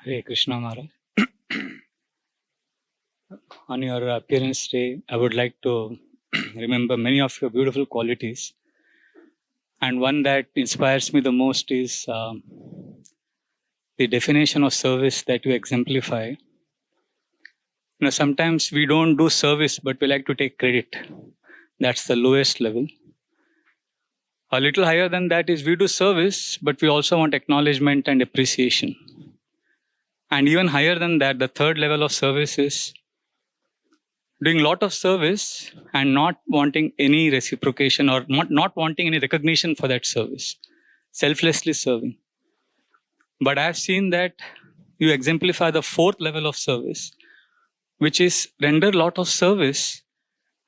Hare Krishna Maharaj. On your appearance day, I would like to remember many of your beautiful qualities. And one that inspires me the most is the definition of service that you exemplify. Sometimes we don't do service, but we like to take credit. That's the lowest level. A little higher than that is we do service, but we also want acknowledgement and appreciation. And even higher than that, the third level of service is doing a lot of service and not wanting any reciprocation or not wanting any recognition for that service, selflessly serving. But I've seen that you exemplify the fourth level of service, which is render a lot of service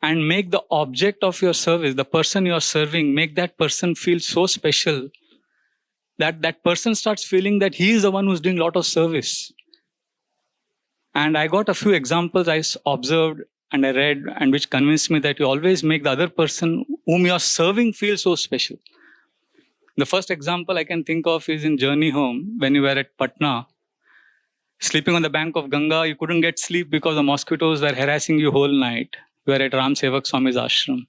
and make the object of your service, the person you are serving, make that person feel so special that that person starts feeling that he is the one who's doing a lot of service. And I got a few examples I observed and I read, and which convinced me that you always make the other person whom you are serving feel so special. The first example I can think of is in Journey Home, when you were at Patna, sleeping on the bank of Ganga. You couldn't get sleep because the mosquitoes were harassing you whole night. You were at Ram Sevak Swami's ashram.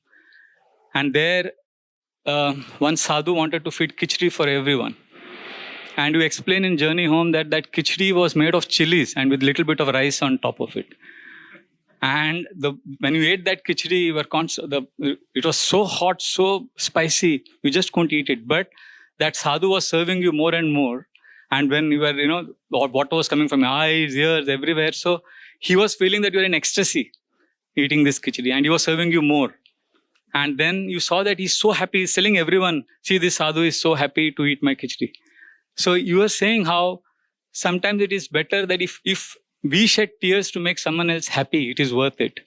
And there, one sadhu wanted to feed khichdi for everyone. And you explain in Journey Home that that khichdi was made of chilies and with little bit of rice on top of it. And when you ate that khichdi, you were it was so hot, so spicy, you just couldn't eat it. But that sadhu was serving you more and more. And when you were, water was coming from your eyes, ears, everywhere. So he was feeling that you were in ecstasy eating this khichdi, and he was serving you more. And then you saw that he's so happy, he's telling everyone, see, this sadhu is so happy to eat my khichdi. So you were saying how sometimes it is better that if we shed tears to make someone else happy, it is worth it.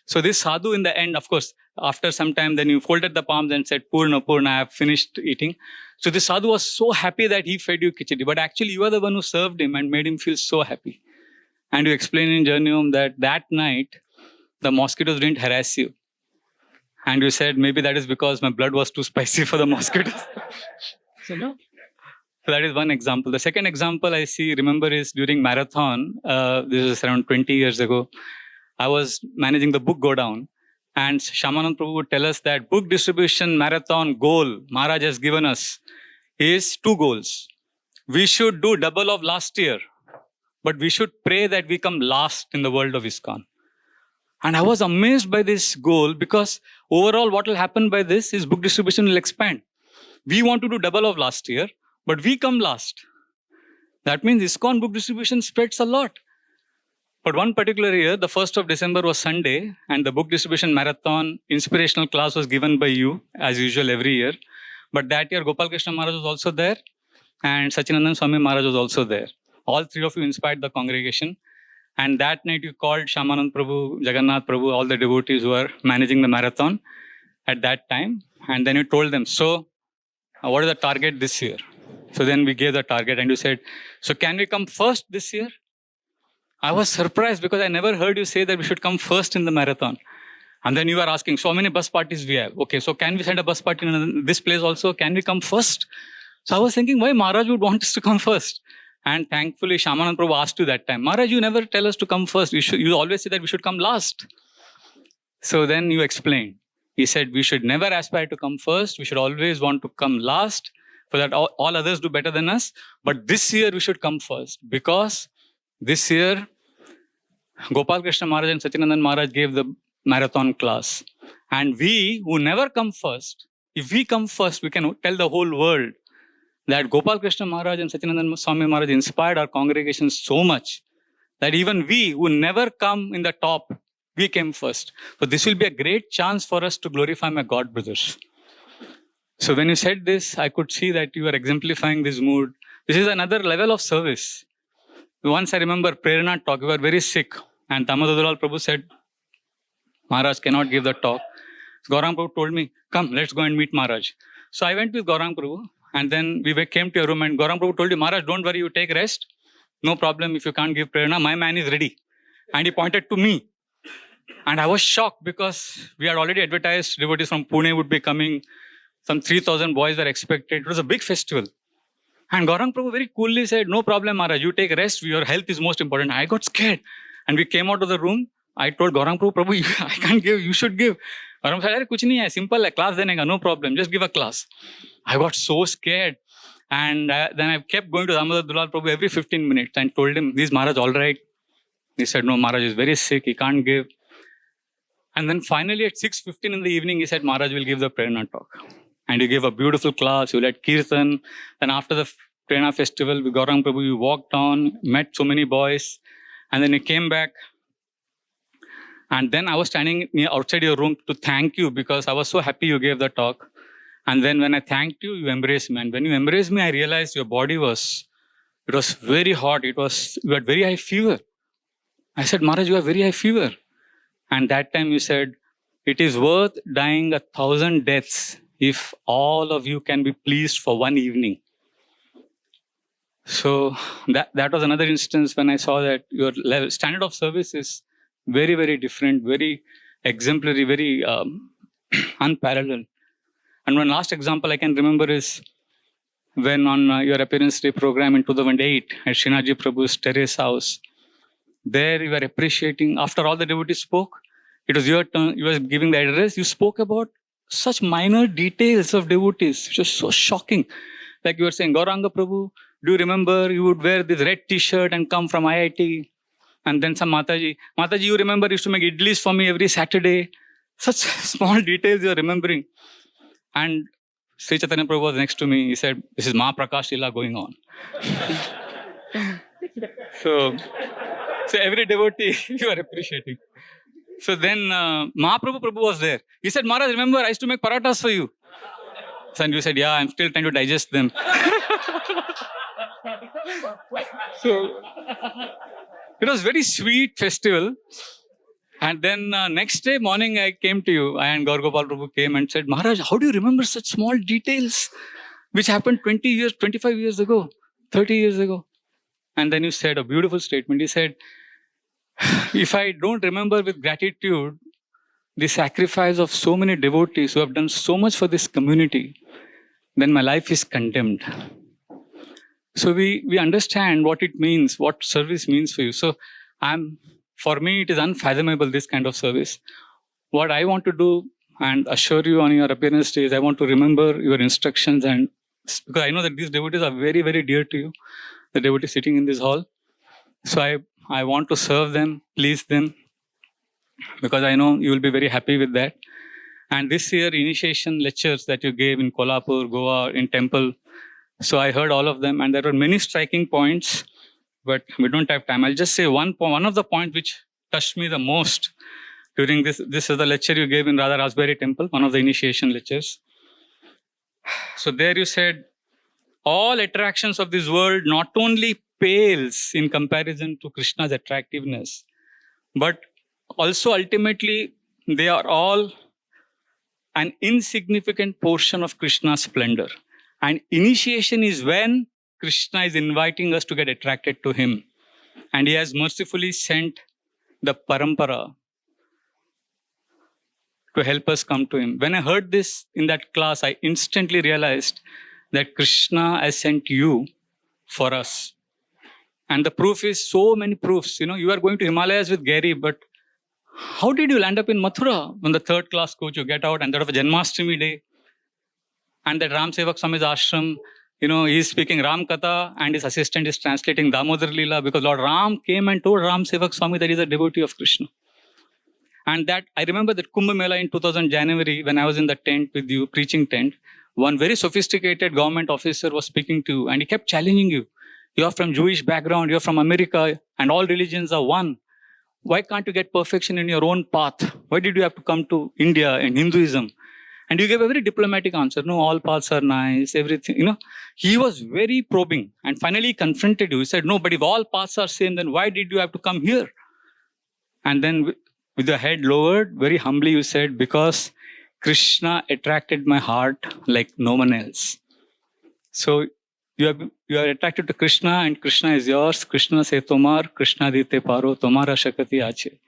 So this sadhu in the end, of course, after some time, then you folded the palms and said, Purna, Purna, I have finished eating. So this sadhu was so happy that he fed you khichdi. But actually, you are the one who served him and made him feel so happy. And you explain in Journey Home that night, the mosquitoes didn't harass you. And you said, maybe that is because my blood was too spicy for the mosquitoes. So that is one example. The second example I remember is during marathon. This is around 20 years ago. I was managing the book go down. And Shamanand Prabhu would tell us that book distribution marathon goal Maharaj has given us is 2 goals. We should do double of last year, but we should pray that we come last in the world of ISKCON. And I was amazed by this goal, because overall what will happen by this is book distribution will expand. We want to do double of last year, but we come last. That means ISKCON book distribution spreads a lot. But one particular year, the 1st of December was Sunday, and the book distribution marathon inspirational class was given by you, as usual every year. But that year, Gopal Krishna Maharaj was also there, and Sachinandan Swami Maharaj was also there. All 3 of you inspired the congregation. And that night you called Shamanand Prabhu, Jagannath Prabhu, all the devotees who were managing the marathon at that time. And then you told them, so what is the target this year? So then we gave the target, and you said, so can we come first this year? I was surprised, because I never heard you say that we should come first in the marathon. And then you were asking, so how many bus parties we have? Okay, so can we send a bus party in this place also? Can we come first? So I was thinking, why Maharaj would want us to come first? And thankfully, Shamanand Prabhu asked you that time, Maharaj, you never tell us to come first. You always say that we should come last. So then you explained. He said, we should never aspire to come first. We should always want to come last, so that all others do better than us. But this year we should come first, because this year Gopal Krishna Maharaj and Sachinandan Maharaj gave the marathon class. And we who never come first, if we come first, we can tell the whole world that Gopal Krishna Maharaj and Sachinandan Swami Maharaj inspired our congregation so much that even we who never come in the top, we came first. So this will be a great chance for us to glorify my God brothers. So when you said this, I could see that you are exemplifying this mood. This is another level of service. Once I remember Prerna talk, we were very sick, and Damodaral Prabhu said, Maharaj cannot give the talk. So Gaurang Prabhu told me, come, let's go and meet Maharaj. So I went with Gaurang Prabhu, and then we came to a room, and Gaurang Prabhu told you, Maharaj, don't worry, you take rest. No problem if you can't give Prerna, my man is ready. And he pointed to me. And I was shocked, because we had already advertised devotees from Pune would be coming. Some 3,000 boys were expected. It was a big festival. And Gaurang Prabhu very coolly said, no problem, Maharaj, you take rest, your health is most important. I got scared. And we came out of the room. I told Gaurang Prabhu, Prabhu, I can't give, you should give. Gaurang said, kuch nahi hai, simple hai, class denega, no problem, just give a class. I got so scared. And then I kept going to Damodar Dulal Prabhu every 15 minutes and told him, is Maharaj all right? He said, no, Maharaj is very sick, he can't give. And then finally at 6:15 in the evening, he said, Maharaj will give the Prerna talk. And he gave a beautiful class, he led Kirtan. Then after the Prerna festival, with Gaurang Prabhu, we walked on, met so many boys. And then he came back. And then I was standing outside your room to thank you because I was so happy you gave the talk. And then when I thanked you, you embraced me. And when you embraced me, I realized your body was very hot. You had very high fever. I said, Maharaj, you have very high fever. And that time you said, it is worth dying 1,000 deaths if all of you can be pleased for one evening. So that was another instance when I saw that your standard of service is very, very different, very exemplary, very unparalleled. And one last example I can remember is when on your appearance day program in 2008 at Srinathji Prabhu's terrace house, there you were appreciating, after all the devotees spoke, it was your turn, you were giving the address, you spoke about such minor details of devotees, which was so shocking. Like you were saying, Gauranga Prabhu, do you remember you would wear this red t-shirt and come from IIT? And then some Mataji, you remember used to make idlis for me every Saturday. Such small details you are remembering. And Sri Chaitanya Prabhu was next to me. He said, this is Mahaprakash Lila going on. So every devotee you are appreciating. So then Mahaprabhu Prabhu was there. He said, Maharaj, remember I used to make parathas for you. And you said, yeah, I'm still trying to digest them. So it was very sweet festival. And then next day morning I came to you and Gaur Gopal Prabhu came and said, Maharaj, how do you remember such small details which happened 20 years, 25 years ago, 30 years ago? And then you said a beautiful statement. He said, if I don't remember with gratitude the sacrifice of so many devotees who have done so much for this community, then my life is condemned. So we understand what it means, what service means for you. So for me, it is unfathomable, this kind of service. What I want to do and assure you on your appearance day is I want to remember your instructions, and because I know that these devotees are very, very dear to you, the devotees sitting in this hall. So I want to serve them, please them, because I know you will be very happy with that. And this year, initiation lectures that you gave in Kolhapur, Goa, in temple, so I heard all of them, and there were many striking points, but we don't have time. I'll just say one of the points which touched me the most during this is the lecture you gave in Radha Raspberry Temple, one of the initiation lectures. So there you said, all attractions of this world not only pales in comparison to Krishna's attractiveness, but also ultimately they are all an insignificant portion of Krishna's splendor. And initiation is when Krishna is inviting us to get attracted to him. And he has mercifully sent the parampara to help us come to him. When I heard this in that class, I instantly realized that Krishna has sent you for us. And the proof is so many proofs. You are going to Himalayas with Gary, but how did you land up in Mathura on the third class coach? You get out and that of a Janmashtami day. And that Ram Sevak Swami's ashram, he is speaking Ram Katha and his assistant is translating Damodar Leela, because Lord Ram came and told Ram Sevak Swami that he is a devotee of Krishna. And that I remember that Kumbh Mela in 2000 January, when I was in the tent with you, preaching tent, one very sophisticated government officer was speaking to you and he kept challenging you. You are from Jewish background, you are from America, and all religions are one. Why can't you get perfection in your own path? Why did you have to come to India and Hinduism? And you gave a very diplomatic answer. No, all paths are nice, everything. He was very probing and finally confronted you. He said, no, but if all paths are same, then why did you have to come here? And then with your head lowered, very humbly you said, because Krishna attracted my heart like no one else. So you are attracted to Krishna and Krishna is yours. Krishna se tomar, Krishna dite paro, tomara shakati ache.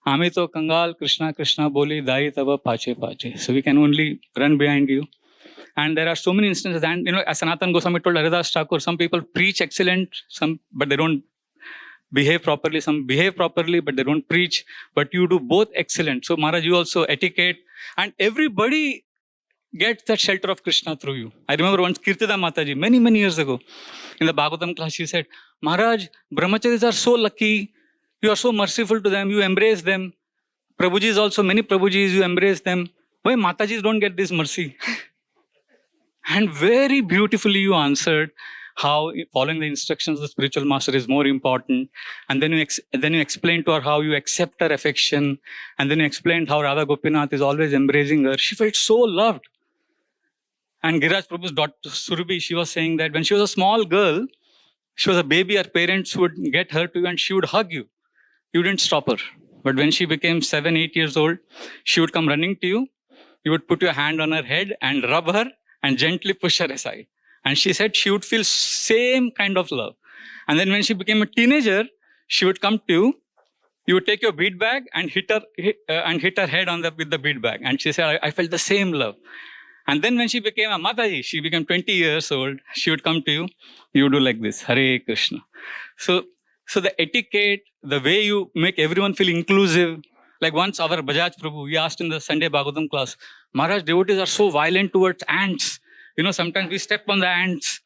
Ami to kangal, Krishna Krishna boli, dai tava pache pache. So we can only run behind you. And there are so many instances. And, as Sanatan Goswami told Haridas Thakur, some people preach excellent, but they don't behave properly. Some behave properly, but they don't preach. But you do both excellent. So Maharaj, you also etiquette. And everybody gets that shelter of Krishna through you. I remember once Kirtida Mataji, many, many years ago, in the Bhagavatam class, she said, Maharaj, brahmacharis are so lucky. You are so merciful to them. You embrace them. Prabhujis also, many Prabhujis, you embrace them. Why Matajis don't get this mercy? And very beautifully you answered how following the instructions of the spiritual master is more important. And then you explained to her how you accept her affection. And then you explained how Radha Gopinath is always embracing her. She felt so loved. And Giriraj Prabhu's daughter Surabhi, she was saying that when she was a small girl, she was a baby, her parents would get her to you and she would hug you. You didn't stop her. But when she became 7, 8 years old, she would come running to you. You would put your hand on her head and rub her and gently push her aside. And she said she would feel same kind of love. And then when she became a teenager, she would come to you. You would take your bead bag and hit her head with the bead bag. And she said, I felt the same love. And then when she became a Mataji, she became 20 years old, she would come to you. You would do like this, Hare Krishna. So the etiquette, the way you make everyone feel inclusive. Like once our Bajaj Prabhu, we asked in the Sunday Bhagavatam class, Maharaj, devotees are so violent towards ants. Sometimes we step on the ants.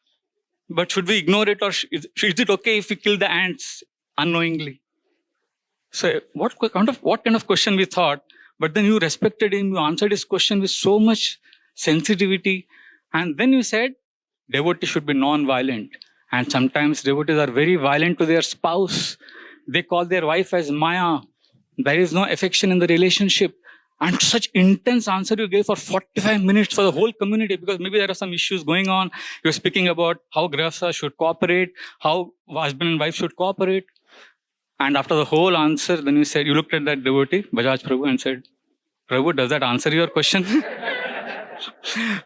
But should we ignore it, or is it okay if we kill the ants unknowingly? So what kind of question we thought, but then you respected him, you answered his question with so much sensitivity. And then you said, devotees should be non-violent. And sometimes devotees are very violent to their spouse. They call their wife as Maya. There is no affection in the relationship. And such intense answer you gave for 45 minutes for the whole community, because maybe there are some issues going on. You're speaking about how Grihastha should cooperate, how husband and wife should cooperate. And after the whole answer, then you looked at that devotee, Bajaj Prabhu, and said, Prabhu, does that answer your question?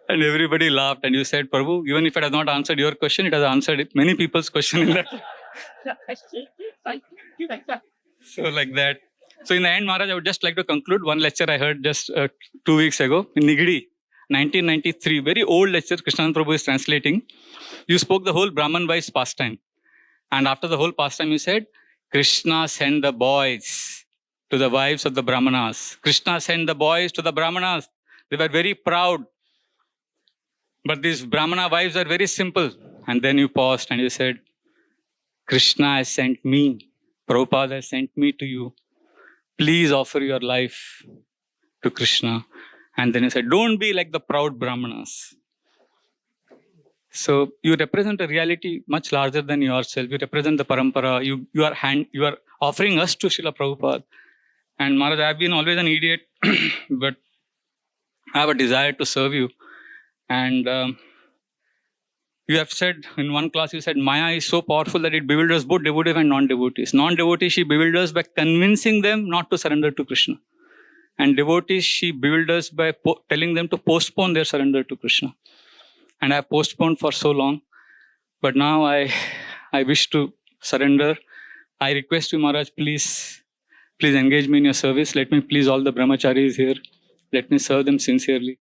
And everybody laughed. And you said, Prabhu, even if it has not answered your question, it has answered many people's question in that. So like that. So in the end, Maharaj, I would just like to conclude one lecture I heard just 2 weeks ago in Nigdi, 1993. Very old lecture, Krishnanand Prabhu is translating. You spoke the whole Brahman wives pastime. And after the whole pastime, you said, Krishna sent the boys to the wives of the Brahmanas. Krishna sent the boys to the Brahmanas. They were very proud. But these Brahmana wives are very simple. And then you paused and you said, Krishna has sent me. Prabhupada has sent me to you. Please offer your life to Krishna. And then you said, don't be like the proud Brahmanas. So you represent a reality much larger than yourself. You represent the parampara. You are offering us to Srila Prabhupada. And Maharaj, I have been always an idiot, but I have a desire to serve you. And you have said in one class, you said Maya is so powerful that it bewilders both devotees and non-devotees. Non-devotees, she bewilders by convincing them not to surrender to Krishna. And devotees, she bewilders by telling them to postpone their surrender to Krishna. And I have postponed for so long. But now I wish to surrender. I request you, Maharaj, please engage me in your service. Let me please all the brahmacharis here. Let me serve them sincerely.